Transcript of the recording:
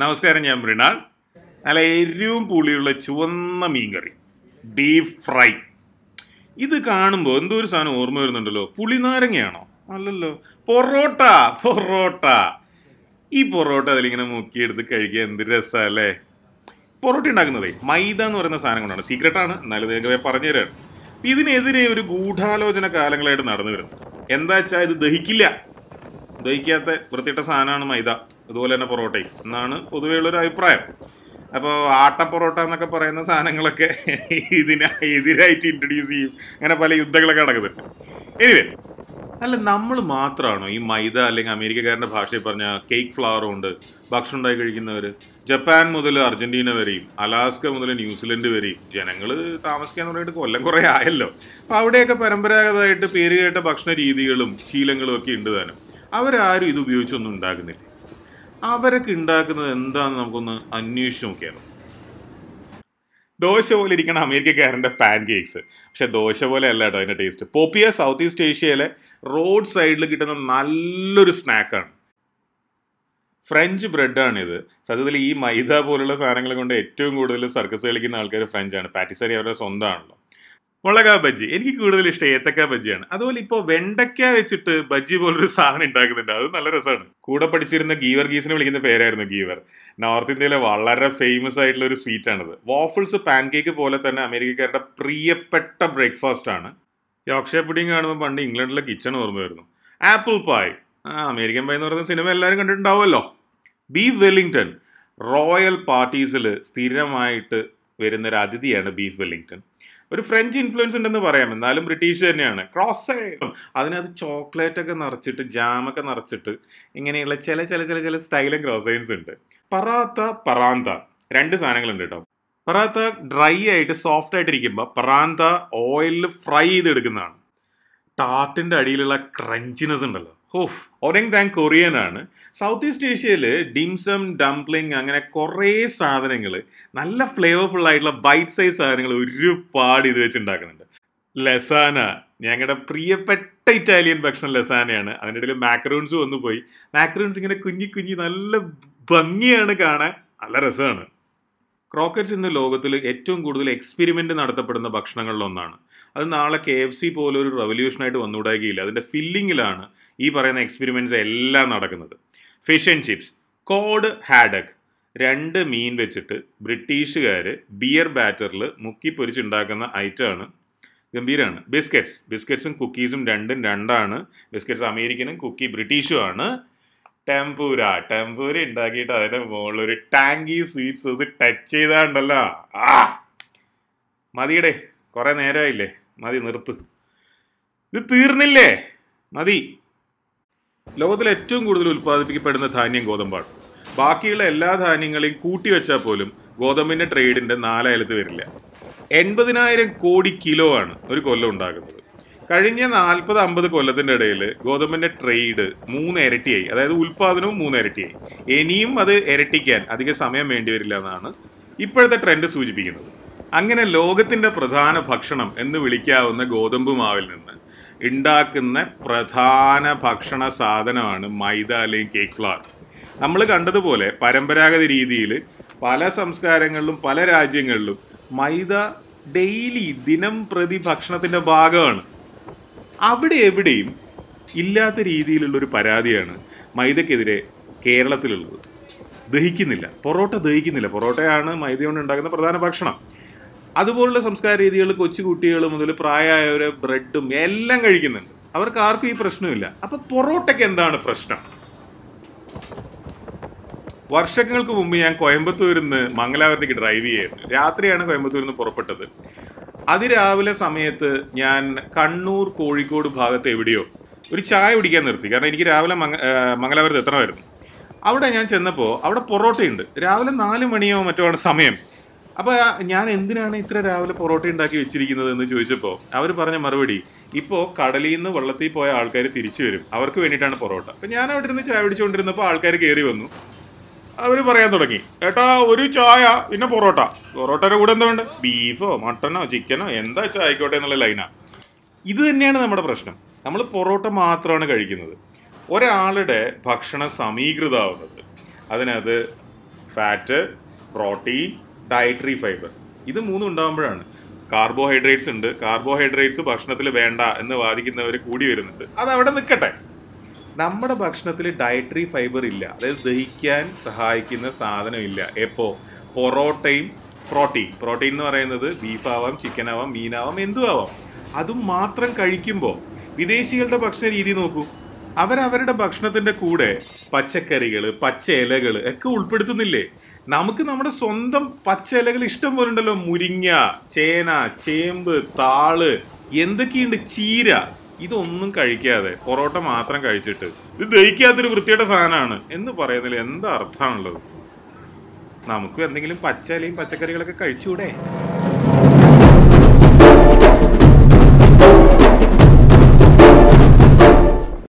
നമസ്കാരം, ഞാൻ മൃണാൾ. നല്ല എരിവും പുളിയുള്ള ചുവന്ന മീൻകറി, ബീഫ് ഫ്രൈ. ഇത് കാണുമ്പോൾ എന്തോ ഒരു സാധനം ഓർമ്മ വരുന്നുണ്ടല്ലോ. പുളിനാരങ്ങയാണോ? അല്ലല്ലോ, പൊറോട്ട. പൊറോട്ട ഈ പൊറോട്ട അതിലിങ്ങനെ മുക്കിയെടുത്ത് കഴിക്കുക എന്ത് രസമല്ലേ. പൊറോട്ട ഉണ്ടാക്കുന്നതേ മൈദ എന്ന് പറയുന്ന സാധനം കൊണ്ടാണ്. സീക്രട്ടാണ്, എന്നാലും നിങ്ങൾക്ക് പറഞ്ഞു തരാണ്. ഇതിനെതിരെ ഒരു ഗൂഢാലോചന കാലങ്ങളായിട്ട് നടന്നു വരുന്നു. എന്താ വെച്ചാൽ ഇത് ദഹിക്കാത്ത വൃത്തിയിട്ട സാധനമാണ് മൈദ, അതുപോലെ തന്നെ പൊറോട്ടയും എന്നാണ് പൊതുവെയുള്ളൊരു അഭിപ്രായം. അപ്പോൾ ആട്ട പൊറോട്ട എന്നൊക്കെ പറയുന്ന സാധനങ്ങളൊക്കെ ഇതിനെതിരായിട്ട് ഇൻട്രൊഡ്യൂസ് ചെയ്യും. അങ്ങനെ പല യുദ്ധങ്ങളൊക്കെ നടക്കുന്നുണ്ട്. എനിവേ, അല്ല, നമ്മൾ മാത്രമാണോ ഈ മൈദ അല്ലെങ്കിൽ അമേരിക്കക്കാരൻ്റെ ഭാഷയിൽ പറഞ്ഞ കേക്ക് ഫ്ലവർ കൊണ്ട് ഭക്ഷണം ഉണ്ടാക്കി കഴിക്കുന്നവർ? ജപ്പാൻ മുതൽ അർജന്റീന വരെയും അലാസ്ക മുതൽ ന്യൂസിലൻഡ് വരെയും ജനങ്ങൾ താമസിക്കാന്ന് പറഞ്ഞിട്ട് കൊല്ലം കുറേ ആയല്ലോ. അപ്പോൾ അവിടെയൊക്കെ പരമ്പരാഗതമായിട്ട് പേര് കേട്ട ഭക്ഷണ രീതികളും ശീലങ്ങളും ഒക്കെ ഉണ്ട് താനും. അവരാരും ഇത് ഉപയോഗിച്ചൊന്നും ഉണ്ടാക്കുന്നില്ല. അവരൊക്കെ ഉണ്ടാക്കുന്നത് എന്താണെന്ന് നമുക്കൊന്ന് അന്വേഷിച്ച് നോക്കിയാലോ. ദോശ പോലെ ഇരിക്കണ അമേരിക്കക്കാരൻ്റെ പാൻ കേക്ക്സ്, പക്ഷെ ദോശ പോലെ അല്ല കേട്ടോ അതിൻ്റെ ടേസ്റ്റ്. പോപ്പിയ സൗത്ത് ഈസ്റ്റ് ഏഷ്യയിലെ റോഡ് സൈഡിൽ കിട്ടുന്ന നല്ലൊരു സ്നാക്കാണ്. ഫ്രഞ്ച് ബ്രെഡാണിത്. സത്യത്തിൽ ഈ മൈദ പോലുള്ള സാധനങ്ങൾ കൊണ്ട് ഏറ്റവും കൂടുതൽ സർക്കസ് കളിക്കുന്ന ആൾക്കാർ ഫ്രഞ്ചാണ്. പാറ്റിസറി അവരുടെ സ്വന്തമാണല്ലോ. മുളക ബജ്ജി, എനിക്ക് കൂടുതൽ ഇഷ്ടം ഏത്തക്ക ബജ്ജിയാണ്. അതുപോലെ ഇപ്പോൾ വെണ്ടയ്ക്ക വെച്ചിട്ട് ബജ്ജി പോലൊരു സാധനം ഉണ്ടാക്കുന്നുണ്ട്, അത് നല്ല രസമാണ്. കൂടെ പഠിച്ചിരുന്ന ഗീവർ ഗീസിനെ വിളിക്കുന്ന പേരായിരുന്നു ഗീവർ. നോർത്ത് ഇന്ത്യയിലെ വളരെ ഫേമസ് ആയിട്ടുള്ള ഒരു സ്വീറ്റ് ആണിത്. വാഫിൾസ് പാൻ കേക്ക് പോലെ തന്നെ അമേരിക്കക്കാരുടെ പ്രിയപ്പെട്ട ബ്രേക്ക്ഫാസ്റ്റ് ആണ്. യോർക്ക്ഷയർ പുഡിംഗ് കാണുമ്പോൾ പണ്ട് ഇംഗ്ലണ്ടിലെ കിച്ചൺ ഓർമ്മ വരുന്നു. ആപ്പിൾ പായ്, അമേരിക്കൻ പായ് എന്ന് പറയുന്ന സിനിമ എല്ലാവരും കണ്ടിട്ടുണ്ടാവുമല്ലോ. ബീഫ് വെല്ലിംഗ്ടൺ, റോയൽ പാർട്ടീസിൽ സ്ഥിരമായിട്ട് വരുന്നൊരു അതിഥിയാണ് ബീഫ് വെല്ലിംഗ്ടൺ. ഒരു ഫ്രഞ്ച് ഇൻഫ്ലുവൻസ് ഉണ്ടെന്ന് പറയാം, എന്നാലും ബ്രിട്ടീഷ് തന്നെയാണ്. ക്രോസേഡ്, അതിനകത്ത് ചോക്ലേറ്റ് ഒക്കെ നിറച്ചിട്ട് ജാമൊക്കെ നിറച്ചിട്ട് ഇങ്ങനെയുള്ള ചില സ്റ്റൈലും ക്രോസൈൻസ് ഉണ്ട്. പറാന്ത രണ്ട് സാധനങ്ങളുണ്ട് കേട്ടോ. പറാത്ത ഡ്രൈ ആയിട്ട് സോഫ്റ്റ് ആയിട്ടിരിക്കുമ്പോൾ പറാന്ത ഓയിലിൽ ഫ്രൈ ചെയ്തെടുക്കുന്നതാണ്. ടാർട്ടിൻ്റെ അടിയിലുള്ള ക്രഞ്ചിനെസ് ഉണ്ടല്ലോ, ഓഫ്. ഒരങ് താങ് കൊറിയൻ ആണ്. സൗത്ത് ഈസ്റ്റ് ഏഷ്യയിൽ ഡിംസം, ഡംപ്ലിംഗ്, അങ്ങനെ കുറേ സാധനങ്ങൾ, നല്ല ഫ്ലേവർഫുൾ ആയിട്ടുള്ള ബൈറ്റ് സൈസ് സാധനങ്ങൾ ഒരുപാട് ഇത് വെച്ചുണ്ടാക്കുന്നുണ്ട്. ലസാന, ഞങ്ങളുടെ പ്രിയപ്പെട്ട ഇറ്റാലിയൻ ഭക്ഷണം ലസാനയാണ്. അതിൻ്റെ ഇടയിൽ മാക്രൂൺസ് വന്നു പോയി. മാക്രൂൺസ് ഇങ്ങനെ കുഞ്ഞി നല്ല ഭംഗിയാണ് കാണാൻ, നല്ല രസമാണ്. ക്രോക്കറ്റ്സ് ഇന്ന് ലോകത്തിൽ ഏറ്റവും കൂടുതൽ എക്സ്പെരിമെൻ്റ് നടത്തപ്പെടുന്ന ഭക്ഷണങ്ങളിലൊന്നാണ്. അത് നാളെ KFC പോലൊരു റവല്യൂഷനായിട്ട് വന്നുകൂടാകിയില്ല. അതിൻ്റെ ഫില്ലിങ്ങിലാണ് ഈ പറയുന്ന എക്സ്പെരിമെൻറ്റ്സ് എല്ലാം നടക്കുന്നത്. ഫിഷ് ആൻഡ് ചിപ്സ്, കോഡ് ഹാഡക്, 2 മീൻ വെച്ചിട്ട് ബ്രിട്ടീഷുകാർ ബിയർ ബാറ്ററിൽ മുക്കി പൊരിച്ചുണ്ടാക്കുന്ന ഐറ്റമാണ്. ഗംഭീരമാണ്. ബിസ്ക്കറ്റ്സും കുക്കീസും രണ്ടാണ്. ബിസ്ക്കറ്റ്സ് അമേരിക്കനും കുക്കി ബ്രിട്ടീഷുമാണ്. ടെമ്പൂര ഉണ്ടാക്കിയിട്ട് അതിൻ്റെ മുകളിലൊരു ടാങ്കി സ്വീറ്റ് സോസ് ടച്ച് ചെയ്താണ്ടല്ലോ, മതിയുടെ കുറേ നേരമായില്ലേ, മതി, നിർത്ത്. ഇത് തീർന്നില്ലേ, മതി. ലോകത്തിൽ ഏറ്റവും കൂടുതൽ ഉൽപ്പാദിപ്പിക്കപ്പെടുന്ന ധാന്യം ഗോതമ്പാണ്. ബാക്കിയുള്ള എല്ലാ ധാന്യങ്ങളെയും കൂട്ടി വെച്ചാൽ പോലും ഗോതമ്പിൻ്റെ ട്രേഡിൻ്റെ 4 അയലത്ത് വരില്ല. 80,000 കോടി കിലോ ആണ് ഒരു കൊല്ലം ഉണ്ടാകുന്നത്. കഴിഞ്ഞ 40-50 കൊല്ലത്തിൻ്റെ ഇടയിൽ ഗോതമ്പിൻ്റെ ട്രേഡ് 3 ഇരട്ടിയായി. അതായത് ഉൽപ്പാദനവും 3 ഇരട്ടിയായി. ഇനിയും അത് ഇരട്ടിക്കാൻ അധിക സമയം വേണ്ടി വരില്ല എന്നാണ് ഇപ്പോഴത്തെ ട്രെൻഡ് സൂചിപ്പിക്കുന്നത്. അങ്ങനെ ലോകത്തിൻ്റെ പ്രധാന ഭക്ഷണം എന്ന് വിളിക്കാവുന്ന ഗോതമ്പ് മാവിൽ നിന്ന് ഉണ്ടാക്കുന്ന പ്രധാന ഭക്ഷണ സാധനമാണ് മൈദ അല്ലെങ്കിൽ കേക്ക് ഫ്ലവർ. നമ്മൾ കണ്ടതുപോലെ പരമ്പരാഗത രീതിയിൽ പല സംസ്കാരങ്ങളിലും പല രാജ്യങ്ങളിലും മൈദ ഡെയിലി ദിനം പ്രതി ഭക്ഷണത്തിൻ്റെ ഭാഗമാണ്. അവിടെ എവിടെയും ഇല്ലാത്ത രീതിയിലുള്ളൊരു പരാതിയാണ് മൈദക്കെതിരെ കേരളത്തിലുള്ളത്. പൊറോട്ട ദഹിക്കുന്നില്ല. പൊറോട്ടയാണ് മൈദ കൊണ്ട് ഉണ്ടാക്കുന്ന പ്രധാന ഭക്ഷണം. അതുപോലുള്ള സംസ്കാര രീതികൾ കൊച്ചു കുട്ടികൾ മുതൽ പ്രായമായവർ ബ്രെഡും എല്ലാം കഴിക്കുന്നുണ്ട്. അവർക്ക് ആർക്കും ഈ പ്രശ്നമില്ല. അപ്പം പൊറോട്ടയ്ക്ക് എന്താണ് പ്രശ്നം? വർഷങ്ങൾക്ക് മുമ്പ് ഞാൻ കോയമ്പത്തൂരിൽ നിന്ന് മംഗലാപുരത്തേക്ക് ഡ്രൈവ് ചെയ്യായിരുന്നു. രാത്രിയാണ് കോയമ്പത്തൂരിൽ നിന്ന് പുറപ്പെട്ടത്. അതിരാവിലെ സമയത്ത് ഞാൻ കണ്ണൂർ കോഴിക്കോട് ഭാഗത്ത് എവിടെയോ ഒരു ചായ കുടിക്കാൻ നിർത്തി. കാരണം എനിക്ക് രാവിലെ മംഗലാപുരത്ത് എത്തണമായിരുന്നു. അവിടെ ഞാൻ ചെന്നപ്പോൾ അവിടെ പൊറോട്ടയുണ്ട്. രാവിലെ 4 മണിയോ മറ്റോ ആണ് സമയം. അപ്പോൾ ഞാൻ എന്തിനാണ് ഇത്ര രാവിലെ പൊറോട്ട ഉണ്ടാക്കി വെച്ചിരിക്കുന്നത് എന്ന് ചോദിച്ചപ്പോൾ അവർ പറഞ്ഞ മറുപടി, ഇപ്പോൾ കടലിൽ നിന്ന് വെള്ളത്തിൽ പോയ ആൾക്കാർ തിരിച്ചു വരും, അവർക്ക് വേണ്ടിയിട്ടാണ് പൊറോട്ട. അപ്പം ഞാൻ അവിടെ ഇരുന്ന് ചായ പിടിച്ചുകൊണ്ടിരുന്നപ്പോൾ ആൾക്കാർ കയറി വന്നു. അവർ പറയാൻ തുടങ്ങി, ഏട്ടാ ഒരു ചായ പിന്നെ പൊറോട്ടയുടെ കൂടെ എന്താ വേണ്ട, ബീഫോ മട്ടനോ ചിക്കനോ എന്താ വെച്ചാൽ ആയിക്കോട്ടെ എന്നുള്ള ലൈനാണ്. ഇത് തന്നെയാണ് നമ്മുടെ പ്രശ്നം. നമ്മൾ പൊറോട്ട മാത്രമാണ് കഴിക്കുന്നത്. ഒരാളുടെ ഭക്ഷണം സമീകൃതമാവുന്നത് അതിനകത്ത് ഫാറ്റ്, പ്രോട്ടീൻ, ഡയറ്ററി ഫൈബർ. ഇത് മൂന്നും ഉണ്ടാകുമ്പോഴാണ്. കാർബോഹൈഡ്രേറ്റ്സ് ഉണ്ട്. കാർബോഹൈഡ്രേറ്റ്സ് ഭക്ഷണത്തിൽ വേണ്ട എന്ന് വാദിക്കുന്നവർ കൂടി വരുന്നുണ്ട്. അത് അവിടെ നിൽക്കട്ടെ. നമ്മുടെ ഭക്ഷണത്തിൽ ഡയറ്ററി ഫൈബർ ഇല്ല, അതായത് ദഹിക്കാൻ സഹായിക്കുന്ന സാധനം ഇല്ല. എപ്പോൾ? പൊറോട്ടയും പ്രോട്ടീൻ എന്ന് പറയുന്നത് ബീഫാവാം, ചിക്കനാവാം, മീനാവാം, എന്തും ആവാം. അതും മാത്രം കഴിക്കുമ്പോൾ വിദേശികളുടെ ഭക്ഷണ രീതി നോക്കൂ. അവരവരുടെ ഭക്ഷണത്തിൻ്റെ കൂടെ പച്ചക്കറികൾ, പച്ച ഇലകൾ ഒക്കെ ഉൾപ്പെടുത്തുന്നില്ലേ? നമുക്ക് നമ്മുടെ സ്വന്തം പച്ച ഇലകൾ ഇഷ്ടം പോലെ ഉണ്ടല്ലോ. മുരിങ്ങ, ചേന, ചേമ്പ്, താള്, എന്തൊക്കെയുണ്ട്, ചീര. ഇതൊന്നും കഴിക്കാതെ പൊറോട്ട മാത്രം കഴിച്ചിട്ട് ഇത് ദഹിക്കാത്തൊരു വൃത്തിയുടെ സാധനമാണ് എന്ന് പറയുന്നതിൽ എന്താ അർത്ഥമാണുള്ളത്? നമുക്ക് എന്തെങ്കിലും പച്ച ഇലയും പച്ചക്കറികളൊക്കെ കഴിച്ചുകൂടെ?